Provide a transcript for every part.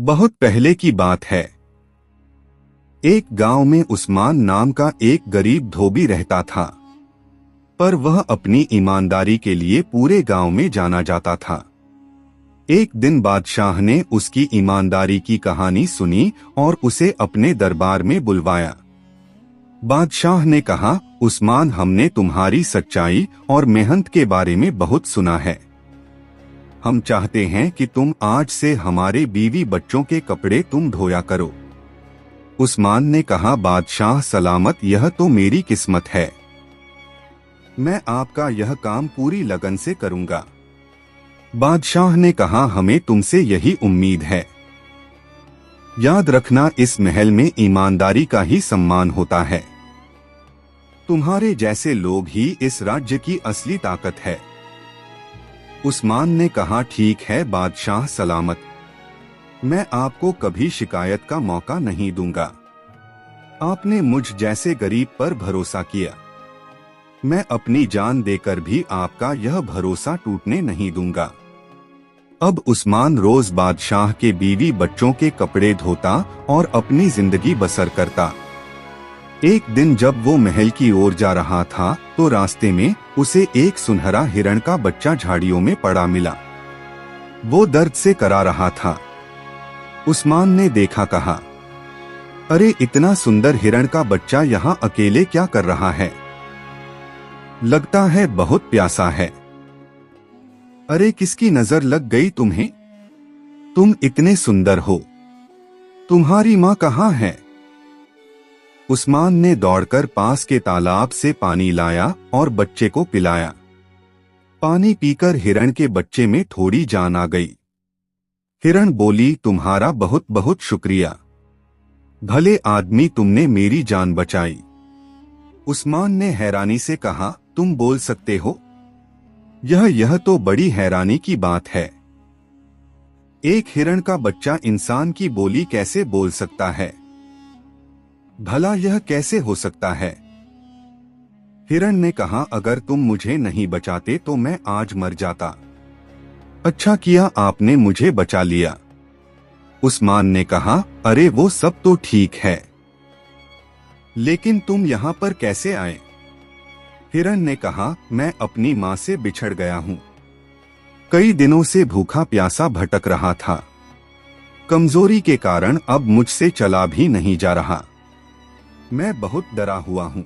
बहुत पहले की बात है। एक गांव में उस्मान नाम का एक गरीब धोबी रहता था, पर वह अपनी ईमानदारी के लिए पूरे गांव में जाना जाता था। एक दिन बादशाह ने उसकी ईमानदारी की कहानी सुनी और उसे अपने दरबार में बुलवाया। बादशाह ने कहा, उस्मान, हमने तुम्हारी सच्चाई और मेहनत के बारे में बहुत सुना है। हम चाहते हैं कि तुम आज से हमारे बीवी बच्चों के कपड़े तुम धोया करो। उस्मान ने कहा, बादशाह सलामत, यह तो मेरी किस्मत है। मैं आपका यह काम पूरी लगन से करूंगा। बादशाह ने कहा, हमें तुमसे यही उम्मीद है। याद रखना, इस महल में ईमानदारी का ही सम्मान होता है। तुम्हारे जैसे लोग ही इस राज्य की असली ताकत है। उस्मान ने कहा, ठीक है बादशाह सलामत, मैं आपको कभी शिकायत का मौका नहीं दूंगा। आपने मुझ जैसे गरीब पर भरोसा किया, मैं अपनी जान देकर भी आपका यह भरोसा टूटने नहीं दूंगा। अब उस्मान रोज बादशाह के बीवी बच्चों के कपड़े धोता और अपनी जिंदगी बसर करता। एक दिन जब वो महल की ओर जा रहा था तो रास्ते में उसे एक सुनहरा हिरण का बच्चा झाड़ियों में पड़ा मिला। वो दर्द से करा रहा था। उस्मान ने देखा, कहा, अरे इतना सुंदर हिरण का बच्चा यहाँ अकेले क्या कर रहा है? लगता है बहुत प्यासा है। अरे किसकी नजर लग गई तुम्हें? तुम इतने सुंदर हो। तुम्हारी माँ कहाँ है? उस्मान ने दौड़कर पास के तालाब से पानी लाया और बच्चे को पिलाया। पानी पीकर हिरण के बच्चे में थोड़ी जान आ गई। हिरण बोली, तुम्हारा बहुत बहुत शुक्रिया, भले आदमी, तुमने मेरी जान बचाई। उस्मान ने हैरानी से कहा, तुम बोल सकते हो? यह तो बड़ी हैरानी की बात है। एक हिरण का बच्चा इंसान की बोली कैसे बोल सकता है? भला यह कैसे हो सकता है? हिरण ने कहा, अगर तुम मुझे नहीं बचाते तो मैं आज मर जाता। अच्छा किया आपने मुझे बचा लिया। उस्मान ने कहा, अरे वो सब तो ठीक है, लेकिन तुम यहाँ पर कैसे आए? हिरण ने कहा, मैं अपनी माँ से बिछड़ गया हूँ। कई दिनों से भूखा प्यासा भटक रहा था। कमजोरी के कारण अब मुझसे चला भी नहीं जा रहा। मैं बहुत डरा हुआ हूँ।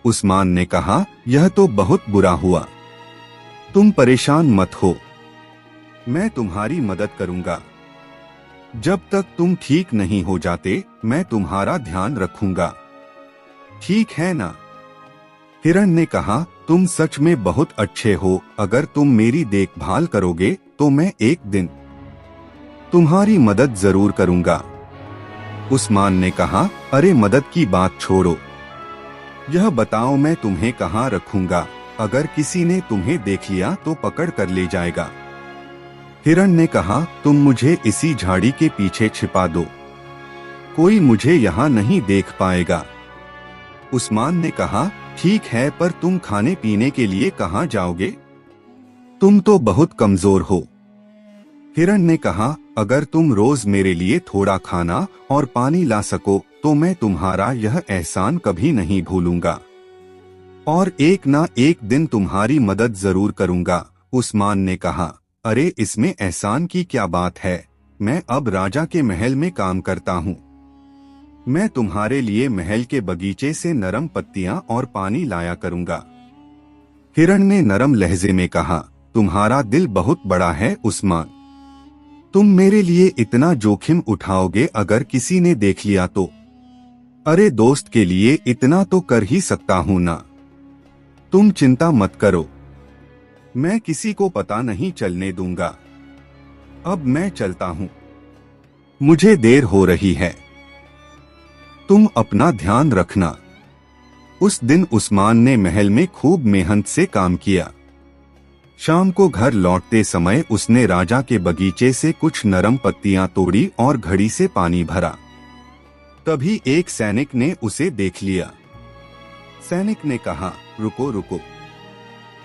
उस्मान ने कहा, यह तो बहुत बुरा हुआ। तुम परेशान मत हो, मैं तुम्हारी मदद करूंगा। जब तक तुम ठीक नहीं हो जाते मैं तुम्हारा ध्यान रखूंगा, ठीक है ना? हिरण ने कहा, तुम सच में बहुत अच्छे हो। अगर तुम मेरी देखभाल करोगे तो मैं एक दिन तुम्हारी मदद जरूर करूंगा। उस्मान ने कहा, अरे मदद की बात छोड़ो, यह बताओ मैं तुम्हें कहाँ रखूंगा? अगर किसी ने तुम्हें देख लिया तो पकड़ कर ले जाएगा। हिरण ने कहा, तुम मुझे इसी झाड़ी के पीछे छिपा दो, कोई मुझे यहाँ नहीं देख पाएगा। उस्मान ने कहा, ठीक है, पर तुम खाने पीने के लिए कहाँ जाओगे? तुम तो बहुत कमजोर हो। हिरण ने कहा, अगर तुम रोज मेरे लिए थोड़ा खाना और पानी ला सको तो मैं तुम्हारा यह एहसान कभी नहीं भूलूंगा और एक ना एक दिन तुम्हारी मदद जरूर करूंगा। उस्मान ने कहा, अरे इसमें एहसान की क्या बात है? मैं अब राजा के महल में काम करता हूँ। मैं तुम्हारे लिए महल के बगीचे से नरम पत्तियां और पानी लाया करूंगा। हिरण ने नरम लहजे में कहा, तुम्हारा दिल बहुत बड़ा है उस्मान, तुम मेरे लिए इतना जोखिम उठाओगे अगर किसी ने देख लिया तो? अरे दोस्त के लिए इतना तो कर ही सकता हूं ना। तुम चिंता मत करो, मैं किसी को पता नहीं चलने दूंगा। अब मैं चलता हूं, मुझे देर हो रही है। तुम अपना ध्यान रखना। उस दिन उस्मान ने महल में खूब मेहनत से काम किया। शाम को घर लौटते समय उसने राजा के बगीचे से कुछ नरम पत्तियां तोड़ी और घड़ी से पानी भरा। तभी एक सैनिक ने उसे देख लिया। सैनिक ने कहा, रुको रुको,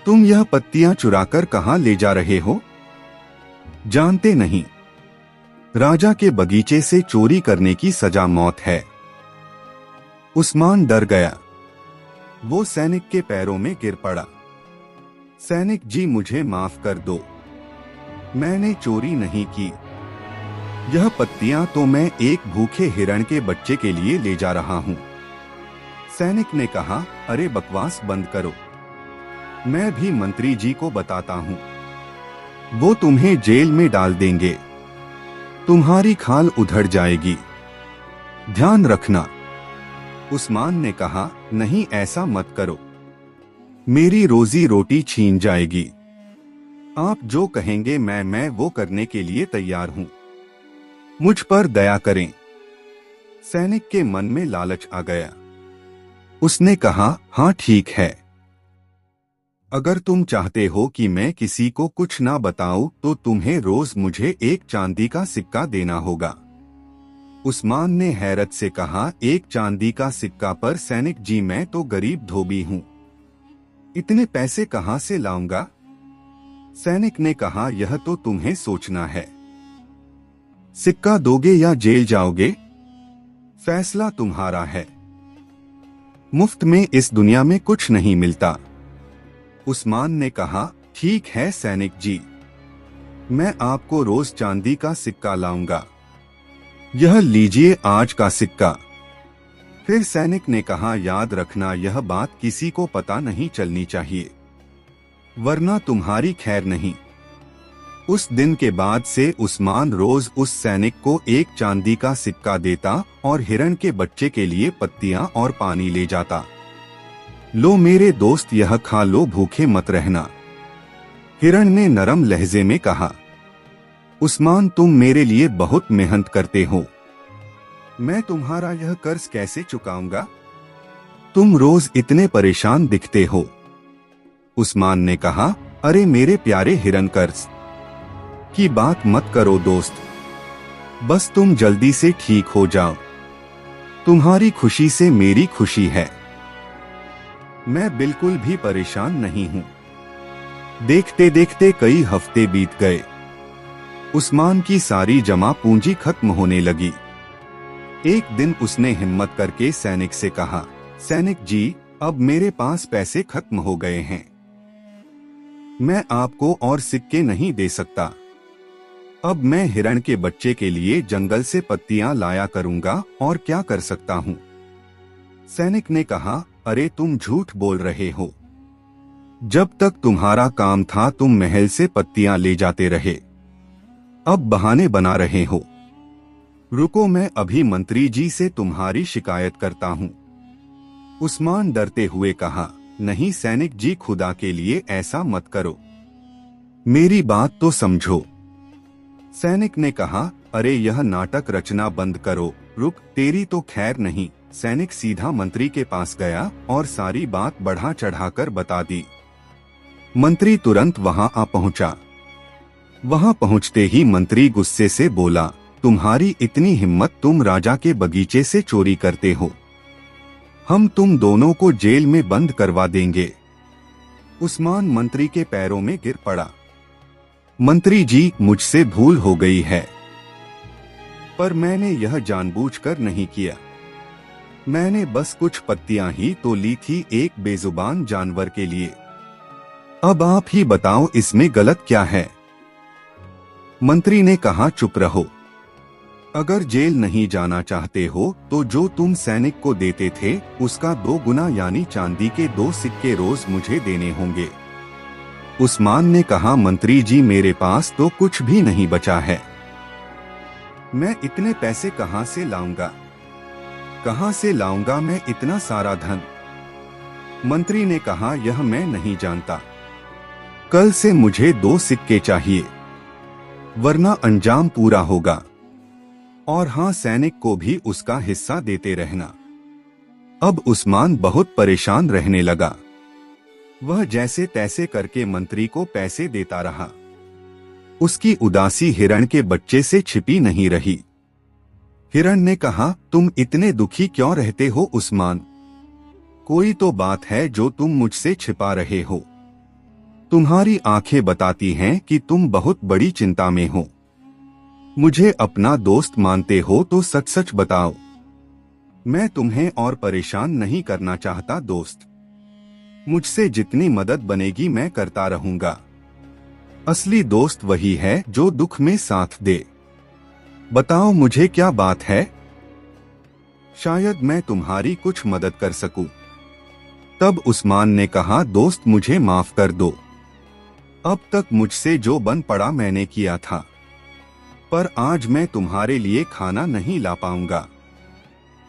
तुम यह पत्तियां चुराकर कहां ले जा रहे हो? जानते नहीं राजा के बगीचे से चोरी करने की सजा मौत है। उस्मान डर गया। वो सैनिक के पैरों में गिर पड़ा। सैनिक जी, मुझे माफ कर दो, मैंने चोरी नहीं की। यह पत्तियां तो मैं एक भूखे हिरण के बच्चे के लिए ले जा रहा हूं। सैनिक ने कहा, अरे बकवास बंद करो, मैं भी मंत्री जी को बताता हूं, वो तुम्हें जेल में डाल देंगे, तुम्हारी खाल उधड़ जाएगी, ध्यान रखना। उस्मान ने कहा, नहीं ऐसा मत करो, मेरी रोजी रोटी छीन जाएगी। आप जो कहेंगे मैं वो करने के लिए तैयार हूं, मुझ पर दया करें। सैनिक के मन में लालच आ गया। उसने कहा, हाँ ठीक है, अगर तुम चाहते हो कि मैं किसी को कुछ ना बताऊं तो तुम्हें रोज मुझे एक चांदी का सिक्का देना होगा। उस्मान ने हैरत से कहा, एक चांदी का सिक्का? पर सैनिक जी, मैं तो गरीब धोबी हूं, इतने पैसे कहां से लाऊंगा? सैनिक ने कहा, यह तो तुम्हें सोचना है, सिक्का दोगे या जेल जाओगे, फैसला तुम्हारा है। मुफ्त में इस दुनिया में कुछ नहीं मिलता। उस्मान ने कहा, ठीक है सैनिक जी, मैं आपको रोज चांदी का सिक्का लाऊंगा। यह लीजिए आज का सिक्का। फिर सैनिक ने कहा, याद रखना यह बात किसी को पता नहीं चलनी चाहिए, वरना तुम्हारी खैर नहीं। उस दिन के बाद से उस्मान रोज उस सैनिक को एक चांदी का सिक्का देता और हिरण के बच्चे के लिए पत्तियां और पानी ले जाता। लो मेरे दोस्त, यह खा लो, भूखे मत रहना। हिरण ने नरम लहजे में कहा, उस्मान तुम मेरे लिए बहुत मेहनत करते हो, मैं तुम्हारा यह कर्ज कैसे चुकाऊंगा? तुम रोज इतने परेशान दिखते हो। उस्मान ने कहा, अरे मेरे प्यारे हिरण, कर्ज की बात मत करो दोस्त, बस तुम जल्दी से ठीक हो जाओ, तुम्हारी खुशी से मेरी खुशी है, मैं बिल्कुल भी परेशान नहीं हूं। देखते देखते कई हफ्ते बीत गए। उस्मान की सारी जमा पूंजी खत्म होने लगी। एक दिन उसने हिम्मत करके सैनिक से कहा, सैनिक जी, अब मेरे पास पैसे खत्म हो गए हैं, मैं आपको और सिक्के नहीं दे सकता। अब मैं हिरण के बच्चे के लिए जंगल से पत्तियां लाया करूंगा और क्या कर सकता हूं। सैनिक ने कहा, अरे तुम झूठ बोल रहे हो, जब तक तुम्हारा काम था तुम महल से पत्तियां ले जाते रहे, अब बहाने बना रहे हो। रुको, मैं अभी मंत्री जी से तुम्हारी शिकायत करता हूं। उस्मान डरते हुए कहा, नहीं सैनिक जी, खुदा के लिए ऐसा मत करो, मेरी बात तो समझो। सैनिक ने कहा, अरे यह नाटक रचना बंद करो, रुक, तेरी तो खैर नहीं। सैनिक सीधा मंत्री के पास गया और सारी बात बढ़ा चढ़ाकर बता दी। मंत्री तुरंत वहां आ पहुंचा। वहां पहुंचते ही मंत्री गुस्से से बोला, तुम्हारी इतनी हिम्मत, तुम राजा के बगीचे से चोरी करते हो, हम तुम दोनों को जेल में बंद करवा देंगे। उस्मान मंत्री के पैरों में गिर पड़ा। मंत्री जी, मुझसे भूल हो गई है, पर मैंने यह जानबूझकर नहीं किया, मैंने बस कुछ पत्तियां ही तो ली थी एक बेजुबान जानवर के लिए। अब आप ही बताओ इसमें गलत क्या है? मंत्री ने कहा, चुप रहो, अगर जेल नहीं जाना चाहते हो तो जो तुम सैनिक को देते थे उसका 2 गुना यानी चांदी के 2 सिक्के रोज मुझे देने होंगे। उस्मान ने कहा, मंत्री जी, मेरे पास तो कुछ भी नहीं बचा है, मैं इतने पैसे कहां से लाऊंगा? कहां से लाऊंगा मैं इतना सारा धन? मंत्री ने कहा, यह मैं नहीं जानता, कल से मुझे 2 सिक्के चाहिए, वरना अंजाम पूरा होगा। और हाँ, सैनिक को भी उसका हिस्सा देते रहना। अब उस्मान बहुत परेशान रहने लगा। वह जैसे तैसे करके मंत्री को पैसे देता रहा। उसकी उदासी हिरण के बच्चे से छिपी नहीं रही। हिरण ने कहा, तुम इतने दुखी क्यों रहते हो उस्मान? कोई तो बात है जो तुम मुझसे छिपा रहे हो। तुम्हारी आंखें बताती हैं कि तुम बहुत बड़ी चिंता में हो। मुझे अपना दोस्त मानते हो तो सच सच बताओ। मैं तुम्हें और परेशान नहीं करना चाहता दोस्त। मुझसे जितनी मदद बनेगी मैं करता रहूंगा। असली दोस्त वही है जो दुख में साथ दे। बताओ मुझे क्या बात है? शायद मैं तुम्हारी कुछ मदद कर सकूं। तब उस्मान ने कहा, दोस्त मुझे माफ कर दो। अब तक मुझसे जो बन पड़ा मैंने किया था, पर आज मैं तुम्हारे लिए खाना नहीं ला पाऊंगा।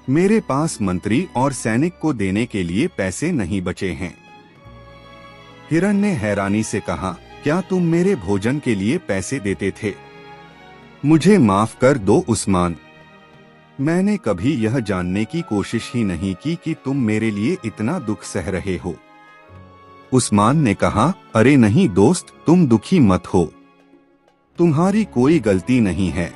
मेरे पास मंत्री और सैनिक को देने के लिए पैसे नहीं बचे हैं। हिरण ने हैरानी से कहा, क्या तुम मेरे भोजन के लिए पैसे देते थे? मुझे माफ कर दो उस्मान। मैंने कभी यह जानने की कोशिश ही नहीं की कि तुम मेरे लिए इतना दुख सह रहे हो। उस्मान ने कहा, अरे नहीं दोस्त, तुम दुखी मत हो। तुम्हारी कोई गलती नहीं है।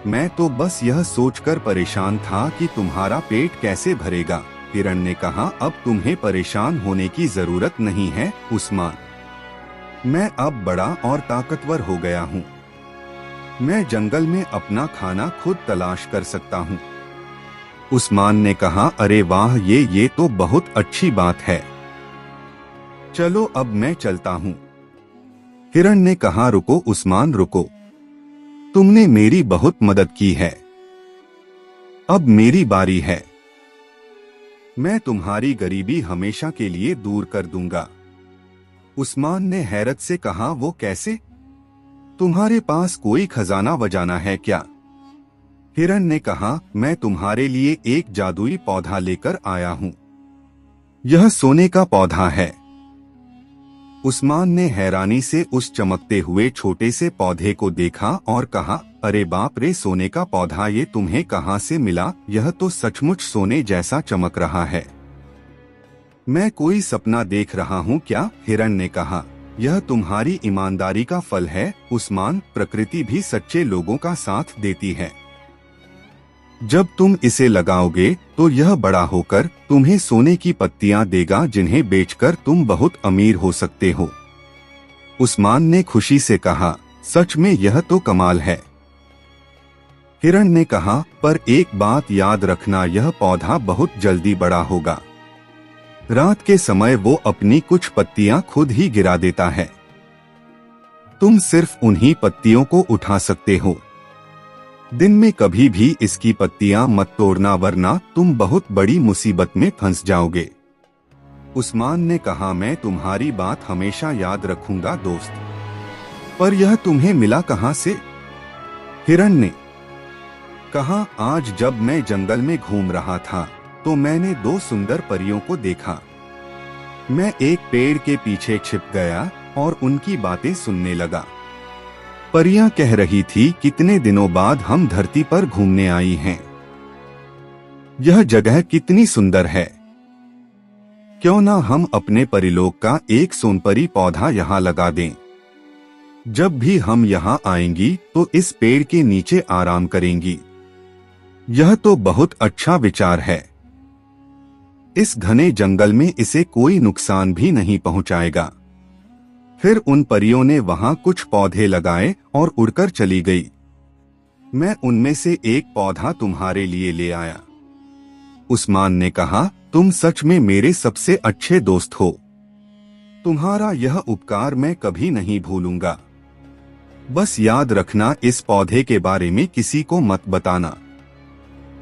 मैं तो बस यह सोचकर परेशान था कि तुम्हारा पेट कैसे भरेगा। हिरण ने कहा, अब तुम्हें परेशान होने की जरूरत नहीं है उस्मान। मैं अब बड़ा और ताकतवर हो गया हूँ। मैं जंगल में अपना खाना खुद तलाश कर सकता हूँ। उस्मान ने कहा, अरे वाह, ये तो बहुत अच्छी बात है। चलो अब मैं चलता हूँ। हिरण ने कहा, रुको उस्मान रुको। तुमने मेरी बहुत मदद की है। अब मेरी बारी है। मैं तुम्हारी गरीबी हमेशा के लिए दूर कर दूंगा। उस्मान ने हैरत से कहा, वो कैसे? तुम्हारे पास कोई खजाना वजाना है क्या? हिरण ने कहा, मैं तुम्हारे लिए एक जादुई पौधा लेकर आया हूँ। यह सोने का पौधा है। उस्मान ने हैरानी से उस चमकते हुए छोटे से पौधे को देखा और कहा, अरे बाप रे, सोने का पौधा, ये तुम्हें कहाँ से मिला? यह तो सचमुच सोने जैसा चमक रहा है। मैं कोई सपना देख रहा हूँ क्या? हिरण ने कहा, यह तुम्हारी ईमानदारी का फल है उस्मान। प्रकृति भी सच्चे लोगों का साथ देती है। जब तुम इसे लगाओगे तो यह बड़ा होकर तुम्हें सोने की पत्तियां देगा, जिन्हें बेचकर तुम बहुत अमीर हो सकते हो। उस्मान ने खुशी से कहा, सच में यह तो कमाल है। हिरण ने कहा, पर एक बात याद रखना, यह पौधा बहुत जल्दी बड़ा होगा। रात के समय वो अपनी कुछ पत्तियां खुद ही गिरा देता है। तुम सिर्फ उन्हीं पत्तियों को उठा सकते हो। दिन में कभी भी इसकी पत्तियां मत तोड़ना, वरना तुम बहुत बड़ी मुसीबत में फंस जाओगे। उस्मान ने कहा, मैं तुम्हारी बात हमेशा याद रखूंगा दोस्त। पर यह तुम्हें मिला कहां से? हिरण ने कहा, आज जब मैं जंगल में घूम रहा था तो मैंने दो सुंदर परियों को देखा। मैं एक पेड़ के पीछे छिप गया और उनकी बातें सुनने लगा। परियां कह रही थी, कितने दिनों बाद हम धरती पर घूमने आई हैं। यह जगह कितनी सुंदर है। क्यों ना हम अपने परिलोक का एक सोनपरी पौधा यहाँ लगा दें। जब भी हम यहाँ आएंगी तो इस पेड़ के नीचे आराम करेंगी। यह तो बहुत अच्छा विचार है। इस घने जंगल में इसे कोई नुकसान भी नहीं पहुंचाएगा। फिर उन परियों ने वहां कुछ पौधे लगाए और उड़कर चली गई। मैं उनमें से एक पौधा तुम्हारे लिए ले आया। उस्मान ने कहा, तुम सच में मेरे सबसे अच्छे दोस्त हो। तुम्हारा यह उपकार मैं कभी नहीं भूलूंगा। बस याद रखना, इस पौधे के बारे में किसी को मत बताना।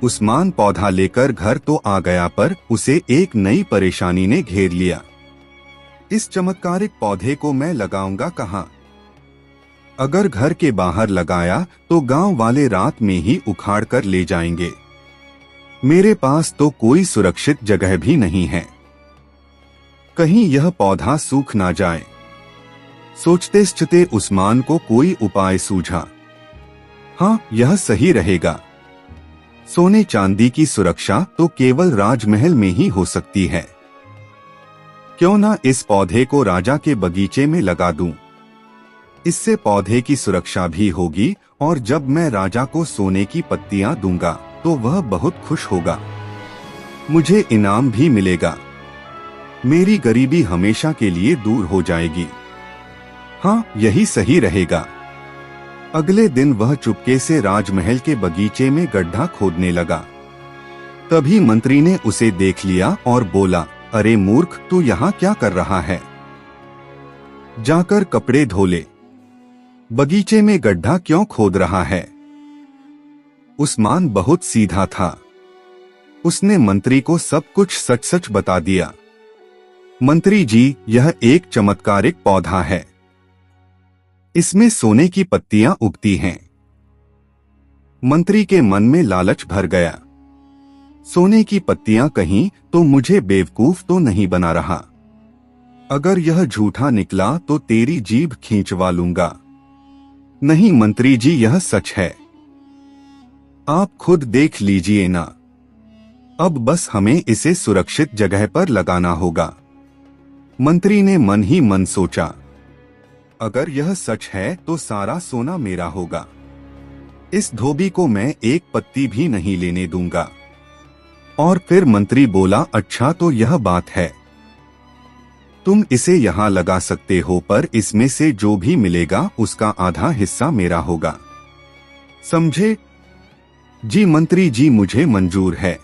उस्मान पौधा लेकर घर तो आ गया, पर उसे एक नई परेशानी ने घेर लिया। इस चमत्कारिक पौधे को मैं लगाऊंगा कहाँ? अगर घर के बाहर लगाया तो गांव वाले रात में ही उखाड़ कर ले जाएंगे। मेरे पास तो कोई सुरक्षित जगह भी नहीं है। कहीं यह पौधा सूख ना जाए। सोचते सोचते उस्मान को कोई उपाय सूझा। हाँ, यह सही रहेगा। सोने चांदी की सुरक्षा तो केवल राजमहल में ही हो सकती है। क्यों ना इस पौधे को राजा के बगीचे में लगा दूं। इससे पौधे की सुरक्षा भी होगी और जब मैं राजा को सोने की पत्तियां दूंगा तो वह बहुत खुश होगा। मुझे इनाम भी मिलेगा। मेरी गरीबी हमेशा के लिए दूर हो जाएगी। हाँ, यही सही रहेगा। अगले दिन वह चुपके से राजमहल के बगीचे में गड्ढा खोदने लगा। तभी मंत्री ने उसे देख लिया और बोला, अरे मूर्ख, तू यहाँ क्या कर रहा है? जाकर कपड़े धो ले। बगीचे में गड्ढा क्यों खोद रहा है? उस्मान बहुत सीधा था। उसने मंत्री को सब कुछ सच सच बता दिया। मंत्री जी, यह एक चमत्कारिक पौधा है। इसमें सोने की पत्तियां उगती हैं। मंत्री के मन में लालच भर गया। सोने की पत्तियां कहीं तो मुझे बेवकूफ तो नहीं बना रहा। अगर यह झूठा निकला तो तेरी जीभ खींचवा लूंगा। नहीं मंत्री जी, यह सच है। आप खुद देख लीजिए ना। अब बस हमें इसे सुरक्षित जगह पर लगाना होगा। मंत्री ने मन ही मन सोचा, अगर यह सच है तो सारा सोना मेरा होगा। इस धोबी को मैं एक पत्ती भी नहीं लेने दूंगा। और फिर मंत्री बोला, अच्छा तो यह बात है। तुम इसे यहाँ लगा सकते हो, पर इसमें से जो भी मिलेगा उसका आधा हिस्सा मेरा होगा। समझे? जी मंत्री जी, मुझे मंजूर है।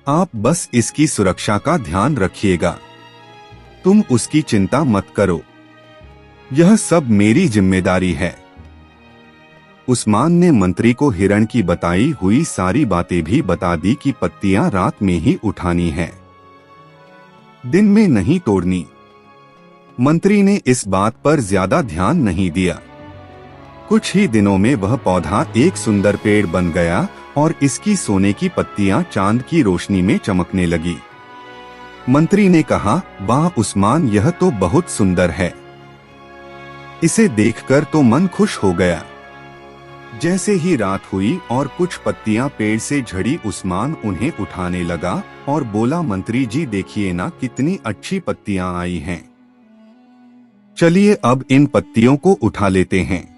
आप बस इसकी सुरक्षा का ध्यान रखिएगा। तुम उसकी चिंता मत करो। यह सब मेरी जिम्मेदारी है। उस्मान ने मंत्री को हिरण की बताई हुई सारी बातें भी बता दी कि पत्तियां रात में ही उठानी है, दिन में नहीं तोड़नी। मंत्री ने इस बात पर ज्यादा ध्यान नहीं दिया। कुछ ही दिनों में वह पौधा एक सुंदर पेड़ बन गया और इसकी सोने की पत्तियां चांद की रोशनी में चमकने लगी। मंत्री ने कहा, वाह उस्मान, यह तो बहुत सुंदर है। इसे देखकर तो मन खुश हो गया। जैसे ही रात हुई और कुछ पत्तियां पेड़ से झड़ी, उस्मान उन्हें उठाने लगा और बोला, मंत्री जी देखिए ना, कितनी अच्छी पत्तियां आई हैं। चलिए अब इन पत्तियों को उठा लेते हैं।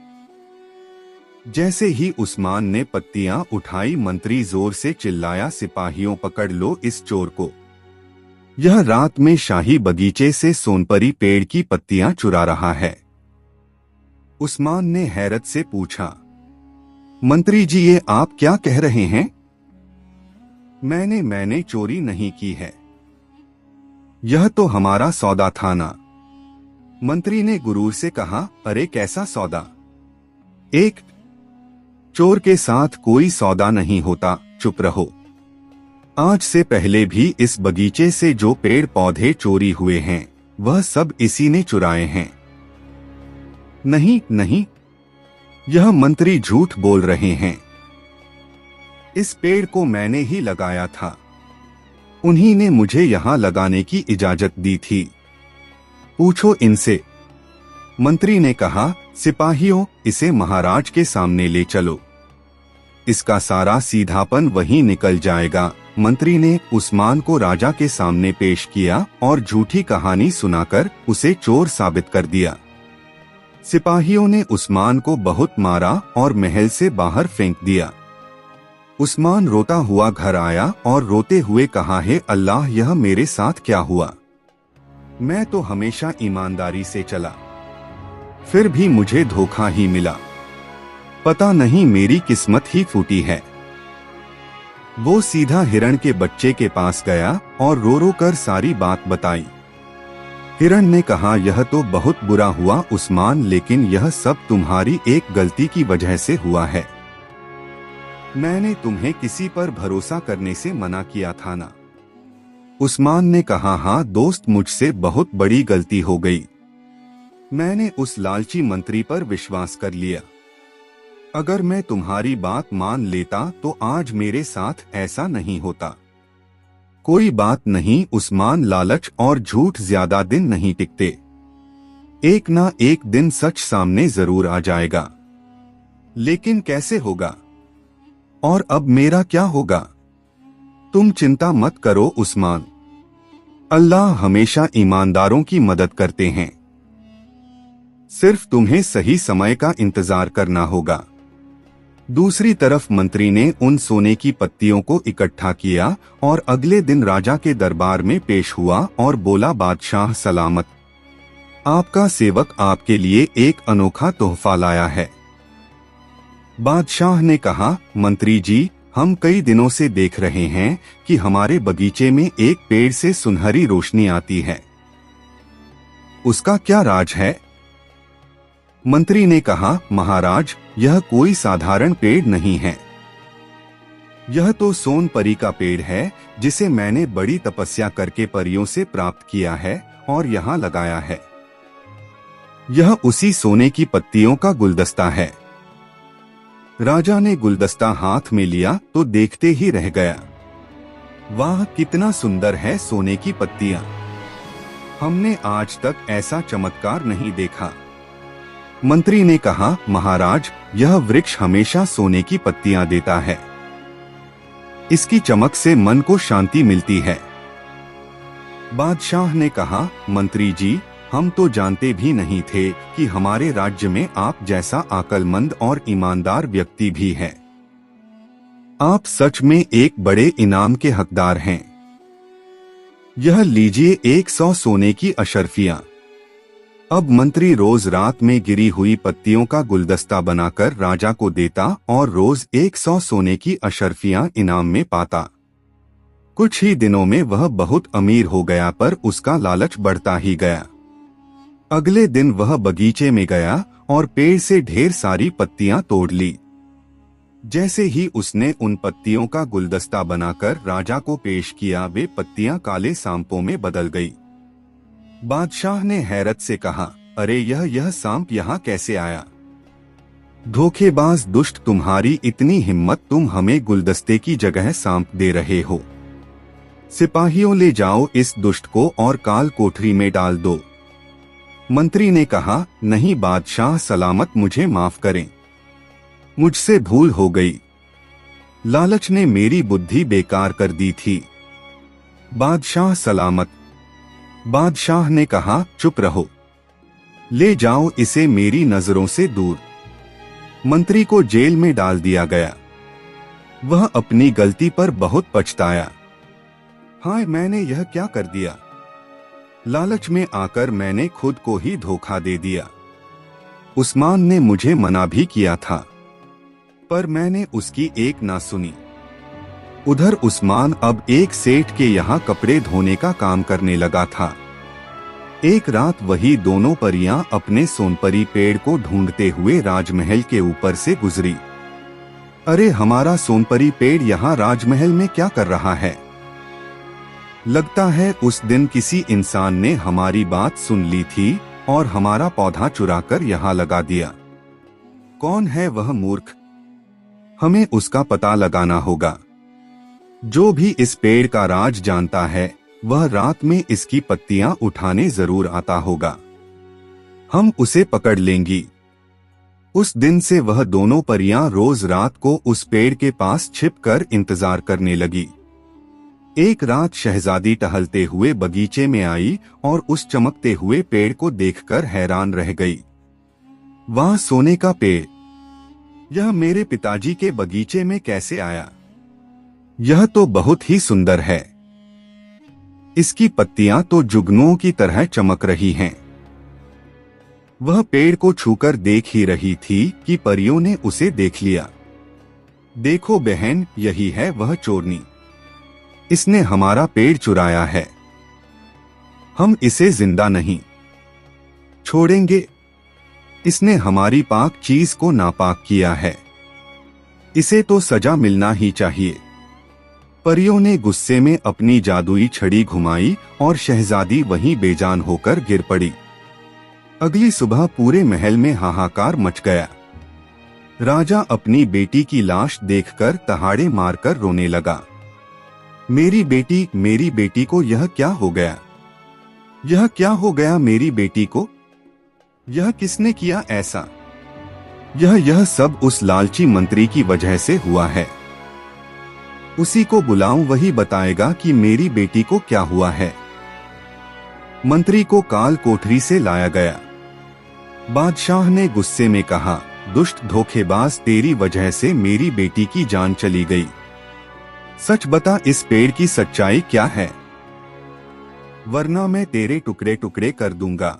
जैसे ही उस्मान ने पत्तियां उठाई, मंत्री जोर से चिल्लाया, सिपाहियों पकड़ लो इस चोर को। यह रात में शाही बगीचे से सोनपरी पेड़ की पत्तियां चुरा रहा है। उस्मान ने हैरत से पूछा, मंत्री जी ये आप क्या कह रहे हैं? मैंने चोरी नहीं की है। यह तो हमारा सौदा था ना। मंत्री ने गुरूर से कहा, अरे कैसा सौदा? एक चोर के साथ कोई सौदा नहीं होता, चुप रहो। आज से पहले भी इस बगीचे से जो पेड़ पौधे चोरी हुए हैं वह सब इसी ने चुराए हैं। नहीं नहीं, यह मंत्री झूठ बोल रहे हैं। इस पेड़ को मैंने ही लगाया था। उन्हीं ने मुझे यहाँ लगाने की इजाजत दी थी। पूछो इनसे। मंत्री ने कहा, सिपाहियों इसे महाराज के सामने ले चलो। इसका सारा सीधापन वहीं निकल जाएगा। मंत्री ने उस्मान को राजा के सामने पेश किया और झूठी कहानी सुनाकर उसे चोर साबित कर दिया। सिपाहियों ने उस्मान को बहुत मारा और महल से बाहर फेंक दिया। उस्मान रोता हुआ घर आया और रोते हुए कहा, हे अल्लाह, यह मेरे साथ क्या हुआ? मैं तो हमेशा ईमानदारी से चला, फिर भी मुझे धोखा ही मिला। पता नहीं मेरी किस्मत ही फूटी है। वो सीधा हिरण के बच्चे के पास गया और रो रो कर सारी बात बताई। हिरण ने कहा, यह तो बहुत बुरा हुआ उस्मान, लेकिन यह सब तुम्हारी एक गलती की वजह से हुआ है। मैंने तुम्हें किसी पर भरोसा करने से मना किया था ना। उस्मान ने कहा, हाँ दोस्त, मुझसे बहुत बड़ी गलती हो गई। मैंने उस लालची मंत्री पर विश्वास कर लिया। अगर मैं तुम्हारी बात मान लेता तो आज मेरे साथ ऐसा नहीं होता। कोई बात नहीं उस्मान, लालच और झूठ ज्यादा दिन नहीं टिकते। एक ना एक दिन सच सामने जरूर आ जाएगा। लेकिन कैसे होगा? और अब मेरा क्या होगा? तुम चिंता मत करो उस्मान, अल्लाह हमेशा ईमानदारों की मदद करते हैं। सिर्फ तुम्हें सही समय का इंतजार करना होगा। दूसरी तरफ मंत्री ने उन सोने की पत्तियों को इकट्ठा किया और अगले दिन राजा के दरबार में पेश हुआ और बोला, बादशाह सलामत, आपका सेवक आपके लिए एक अनोखा तोहफा लाया है। बादशाह ने कहा, मंत्री जी, हम कई दिनों से देख रहे हैं कि हमारे बगीचे में एक पेड़ से सुनहरी रोशनी आती है। उसका क्या राज है? मंत्री ने कहा, महाराज, यह कोई साधारण पेड़ नहीं है। यह तो सोनपरी का पेड़ है, जिसे मैंने बड़ी तपस्या करके परियों से प्राप्त किया है और यहाँ लगाया है। यह उसी सोने की पत्तियों का गुलदस्ता है। राजा ने गुलदस्ता हाथ में लिया तो देखते ही रह गया। वाह, कितना सुंदर है सोने की पत्तियां। हमने आज तक ऐसा चमत्कार नहीं देखा। मंत्री ने कहा, महाराज, यह वृक्ष हमेशा सोने की पत्तियां देता है। इसकी चमक से मन को शांति मिलती है। बादशाह ने कहा, मंत्री जी, हम तो जानते भी नहीं थे कि हमारे राज्य में आप जैसा अक्लमंद और ईमानदार व्यक्ति भी है। आप सच में एक बड़े इनाम के हकदार हैं। यह लीजिए 100 सोने की अशर्फियां। अब मंत्री रोज रात में गिरी हुई पत्तियों का गुलदस्ता बनाकर राजा को देता और रोज 100 सोने की अशर्फियां इनाम में पाता। कुछ ही दिनों में वह बहुत अमीर हो गया, पर उसका लालच बढ़ता ही गया। अगले दिन वह बगीचे में गया और पेड़ से ढेर सारी पत्तियां तोड़ ली। जैसे ही उसने उन पत्तियों का गुलदस्ता बनाकर राजा को पेश किया, वे पत्तियां काले सांपों में बदल गई। बादशाह ने हैरत से कहा, अरे, यह सांप यहाँ कैसे आया? धोखेबाज दुष्ट, तुम्हारी इतनी हिम्मत, तुम हमें गुलदस्ते की जगह सांप दे रहे हो। सिपाहियों, ले जाओ इस दुष्ट को और काल कोठरी में डाल दो। मंत्री ने कहा, नहीं बादशाह सलामत, मुझे माफ करें, मुझसे भूल हो गई। लालच ने मेरी बुद्धि बेकार कर दी थी। बादशाह सलामत। बादशाह ने कहा, चुप रहो, ले जाओ इसे मेरी नजरों से दूर। मंत्री को जेल में डाल दिया गया। वह अपनी गलती पर बहुत पछताया। हाय, मैंने यह क्या कर दिया? लालच में आकर मैंने खुद को ही धोखा दे दिया। उस्मान ने मुझे मना भी किया था, पर मैंने उसकी एक ना सुनी। उधर उस्मान अब एक सेठ के यहाँ कपड़े धोने का काम करने लगा था। एक रात वही दोनों परियां अपने सोनपरी पेड़ को ढूंढते हुए राजमहल के ऊपर से गुजरी। अरे, हमारा सोनपरी पेड़ यहाँ राजमहल में क्या कर रहा है? लगता है उस दिन किसी इंसान ने हमारी बात सुन ली थी और हमारा पौधा चुराकर यहाँ लगा दिया। कौन है वह मूर्ख? हमें उसका पता लगाना होगा। जो भी इस पेड़ का राज जानता है, वह रात में इसकी पत्तियां उठाने जरूर आता होगा। हम उसे पकड़ लेंगी। उस दिन से वह दोनों परियां रोज रात को उस पेड़ के पास छिपकर इंतजार करने लगी। एक रात शहजादी टहलते हुए बगीचे में आई और उस चमकते हुए पेड़ को देखकर हैरान रह गई। वहां सोने का पेड़, यह मेरे पिताजी के बगीचे में कैसे आया? यह तो बहुत ही सुंदर है। इसकी पत्तियां तो जुगनुओं की तरह चमक रही हैं। वह पेड़ को छूकर देख ही रही थी कि परियों ने उसे देख लिया। देखो बहन, यही है वह चोरनी। इसने हमारा पेड़ चुराया है। हम इसे जिंदा नहीं छोड़ेंगे। इसने हमारी पाक चीज को नापाक किया है। इसे तो सजा मिलना ही चाहिए। परियों ने गुस्से में अपनी जादुई छड़ी घुमाई और शहजादी वहीं बेजान होकर गिर पड़ी। अगली सुबह पूरे महल में हाहाकार मच गया। राजा अपनी बेटी की लाश देखकर तहाड़े मारकर रोने लगा। मेरी बेटी को यह क्या हो गया? यह क्या हो गया मेरी बेटी को? यह किसने किया ऐसा? यह सब उस लालची मंत्री की वजह से हुआ है। उसी को बुलाऊं, वही बताएगा कि मेरी बेटी को क्या हुआ है। मंत्री को काल कोठरी से लाया गया। बादशाह ने गुस्से में कहा, दुष्ट धोखेबाज, तेरी वजह से मेरी बेटी की जान चली गई। सच बता, इस पेड़ की सच्चाई क्या है? वरना मैं तेरे टुकड़े टुकड़े कर दूंगा।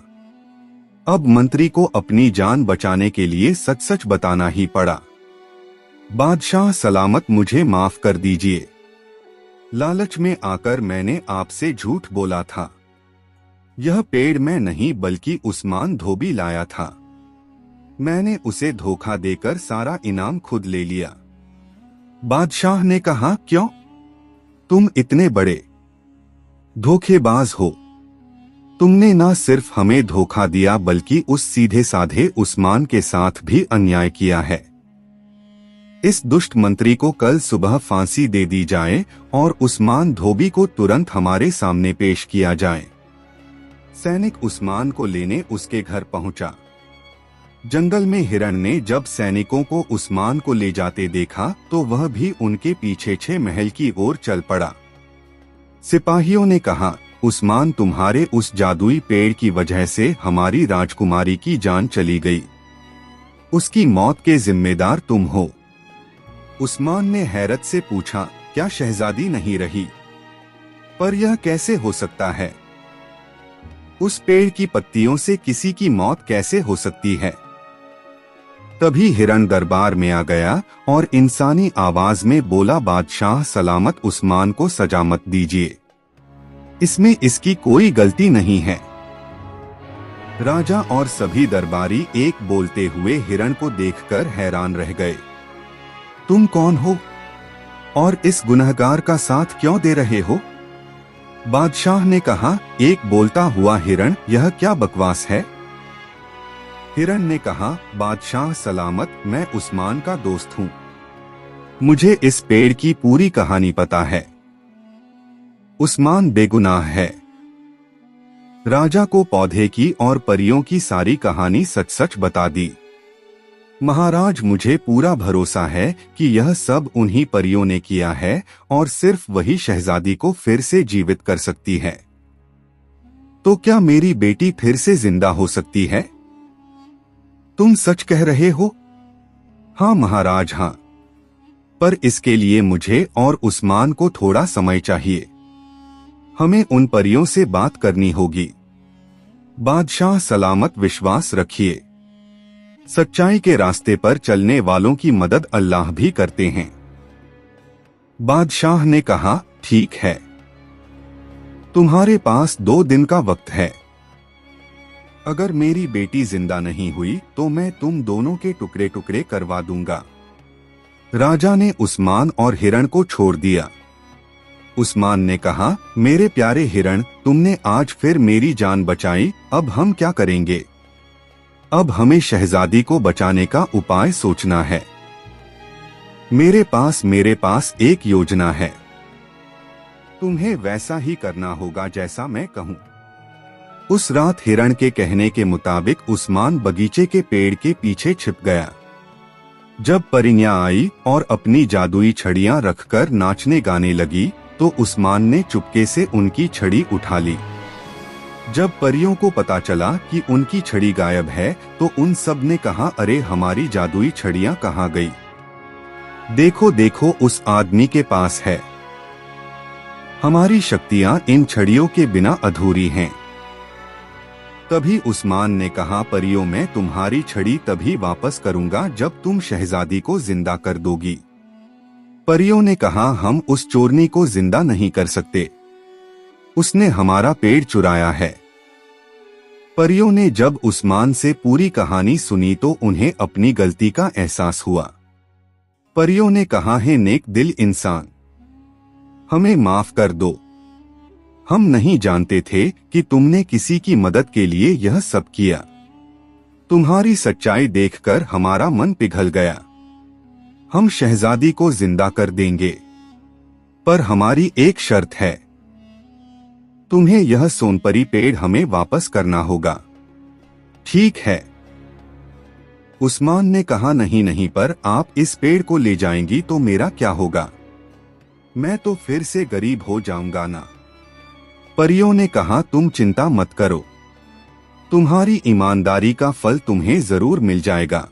अब मंत्री को अपनी जान बचाने के लिए सच सच बताना ही पड़ा। बादशाह सलामत, मुझे माफ कर दीजिए। लालच में आकर मैंने आपसे झूठ बोला था। यह पेड़ मैं नहीं बल्कि उस्मान धोबी लाया था। मैंने उसे धोखा देकर सारा इनाम खुद ले लिया। बादशाह ने कहा, क्यों? तुम इतने बड़े धोखेबाज हो। तुमने न सिर्फ हमें धोखा दिया बल्कि उस सीधे साधे उस्मान के साथ भी अन्याय किया है। इस दुष्ट मंत्री को कल सुबह फांसी दे दी जाए और उस्मान धोबी को तुरंत हमारे सामने पेश किया जाए। सैनिक उस्मान को लेने उसके घर पहुंचा। जंगल में हिरण ने जब सैनिकों को उस्मान को ले जाते देखा तो वह भी उनके पीछे 6 महल की ओर चल पड़ा। सिपाहियों ने कहा, उस्मान, तुम्हारे उस जादुई पेड़ की वजह से हमारी राजकुमारी की जान चली गई। उसकी मौत के जिम्मेदार तुम हो। उस्मान ने हैरत से पूछा, क्या शहजादी नहीं रही? पर यह कैसे हो सकता है? उस पेड़ की पत्तियों से किसी की मौत कैसे हो सकती है? तभी हिरण दरबार में आ गया और इंसानी आवाज में बोला, बादशाह सलामत, उस्मान को सजा मत दीजिए। इसमें इसकी कोई गलती नहीं है। राजा और सभी दरबारी एक बोलते हुए हिरण को देखकर हैरान रह गए। तुम कौन हो और इस गुनहगार का साथ क्यों दे रहे हो? बादशाह ने कहा, एक बोलता हुआ हिरण, यह क्या बकवास है? हिरण ने कहा, बादशाह सलामत, मैं उस्मान का दोस्त हूँ। मुझे इस पेड़ की पूरी कहानी पता है। उस्मान बेगुनाह है। राजा को पौधे की और परियों की सारी कहानी सच सच बता दी। महाराज, मुझे पूरा भरोसा है कि यह सब उन्हीं परियों ने किया है और सिर्फ वही शहजादी को फिर से जीवित कर सकती है। तो क्या मेरी बेटी फिर से जिंदा हो सकती है? तुम सच कह रहे हो? हाँ महाराज, हाँ। पर इसके लिए मुझे और उस्मान को थोड़ा समय चाहिए। हमें उन परियों से बात करनी होगी। बादशाह सलामत, विश्वास रखिए। सच्चाई के रास्ते पर चलने वालों की मदद अल्लाह भी करते हैं। बादशाह ने कहा, ठीक है। तुम्हारे पास 2 दिन का वक्त है। अगर मेरी बेटी जिंदा नहीं हुई तो मैं तुम दोनों के टुकड़े टुकड़े करवा दूंगा। राजा ने उस्मान और हिरण को छोड़ दिया। उस्मान ने कहा, मेरे प्यारे हिरण, तुमने आज फिर मेरी जान बचाई। अब हम क्या करेंगे? अब हमें शहजादी को बचाने का उपाय सोचना है। मेरे पास एक योजना है। तुम्हें वैसा ही करना होगा जैसा मैं कहूँ। उस रात हिरण के कहने के मुताबिक उस्मान बगीचे के पेड़ के पीछे छिप गया। जब परियां आई और अपनी जादुई छड़ियां रखकर नाचने गाने लगी तो उस्मान ने चुपके से उनकी छड़ी उठा ली। जब परियों को पता चला कि उनकी छड़ी गायब है तो उन सब ने कहा, अरे हमारी जादुई छड़ियां कहाँ गई? देखो देखो, उस आदमी के पास है। हमारी शक्तियां इन छड़ियों के बिना अधूरी हैं। तभी उस्मान ने कहा, परियों, मैं तुम्हारी छड़ी तभी वापस करूंगा जब तुम शहजादी को जिंदा कर दोगी। परियों ने कहा, हम उस चोरनी को जिंदा नहीं कर सकते। उसने हमारा पेड़ चुराया है। परियों ने जब उस्मान से पूरी कहानी सुनी तो उन्हें अपनी गलती का एहसास हुआ। परियों ने कहा, हे नेक दिल इंसान, हमें माफ कर दो। हम नहीं जानते थे कि तुमने किसी की मदद के लिए यह सब किया। तुम्हारी सच्चाई देखकर हमारा मन पिघल गया। हम शहजादी को जिंदा कर देंगे, पर हमारी एक शर्त है। तुम्हें यह सोनपरी पेड़ हमें वापस करना होगा। ठीक है। उस्मान ने कहा, नहीं नहीं, पर आप इस पेड़ को ले जाएंगी तो मेरा क्या होगा? मैं तो फिर से गरीब हो जाऊंगा ना। परियों ने कहा, तुम चिंता मत करो, तुम्हारी ईमानदारी का फल तुम्हें जरूर मिल जाएगा।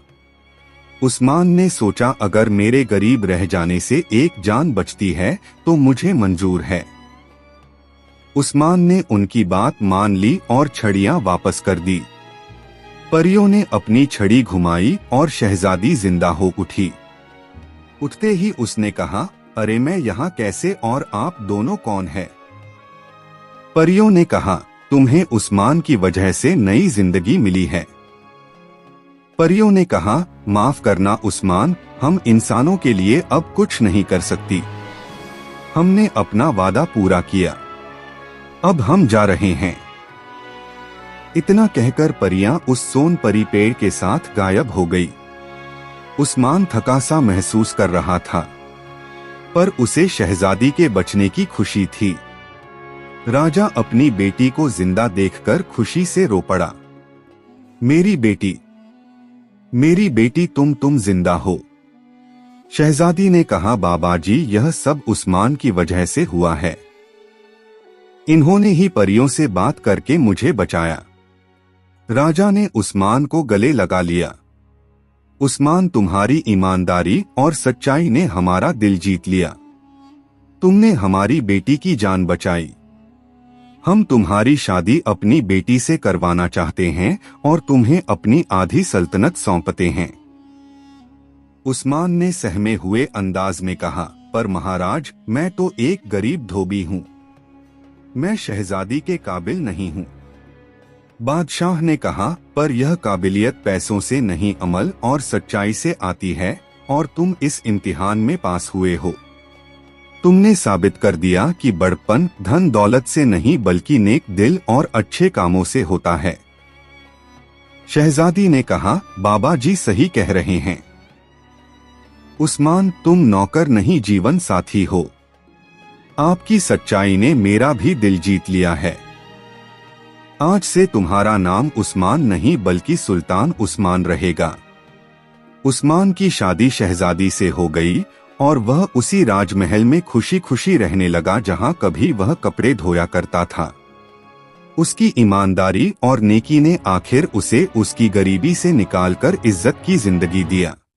उस्मान ने सोचा, अगर मेरे गरीब रह जाने से एक जान बचती है तो मुझे मंजूर है। उस्मान ने उनकी बात मान ली और छड़ियां वापस कर दी। परियों ने अपनी छड़ी घुमाई और शहजादी जिंदा हो उठी। उठते ही उसने कहा, अरे मैं यहाँ कैसे और आप दोनों कौन है? परियों ने कहा, तुम्हें उस्मान की वजह से नई जिंदगी मिली है। परियों ने कहा, माफ करना उस्मान, हम इंसानों के लिए अब कुछ नहीं कर सकती। हमने अपना वादा पूरा किया, अब हम जा रहे हैं। इतना कहकर परियां उस सोन परी पेड़ के साथ गायब हो गई। उस्मान थका सा महसूस कर रहा था, पर उसे शहजादी के बचने की खुशी थी। राजा अपनी बेटी को जिंदा देखकर खुशी से रो पड़ा। मेरी बेटी, तुम जिंदा हो। शहजादी ने कहा, बाबा जी, यह सब उस्मान की वजह से हुआ है। इन्होंने ही परियों से बात करके मुझे बचाया। राजा ने उस्मान को गले लगा लिया। उस्मान, तुम्हारी ईमानदारी और सच्चाई ने हमारा दिल जीत लिया। तुमने हमारी बेटी की जान बचाई। हम तुम्हारी शादी अपनी बेटी से करवाना चाहते हैं और तुम्हें अपनी आधी सल्तनत सौंपते हैं। उस्मान ने सहमे हुए अंदाज में कहा, पर महाराज, मैं तो एक गरीब धोबी हूँ। मैं शहजादी के काबिल नहीं हूँ। बादशाह ने कहा, पर यह काबिलियत पैसों से नहीं, अमल और सच्चाई से आती है, और तुम इस इम्तिहान में पास हुए हो। तुमने साबित कर दिया कि बड़पन धन दौलत से नहीं बल्कि नेक दिल और अच्छे कामों से होता है। शहजादी ने कहा, बाबा जी सही कह रहे हैं। उस्मान, तुम नौकर नहीं जीवन साथी हो। आपकी सच्चाई ने मेरा भी दिल जीत लिया है। आज से तुम्हारा नाम उस्मान नहीं बल्कि सुल्तान उस्मान रहेगा। उस्मान की शादी शहजादी से हो गई और वह उसी राजमहल में खुशी खुशी रहने लगा जहां कभी वह कपड़े धोया करता था। उसकी ईमानदारी और नेकी ने आखिर उसे उसकी गरीबी से निकालकर इज्जत की जिंदगी दिया।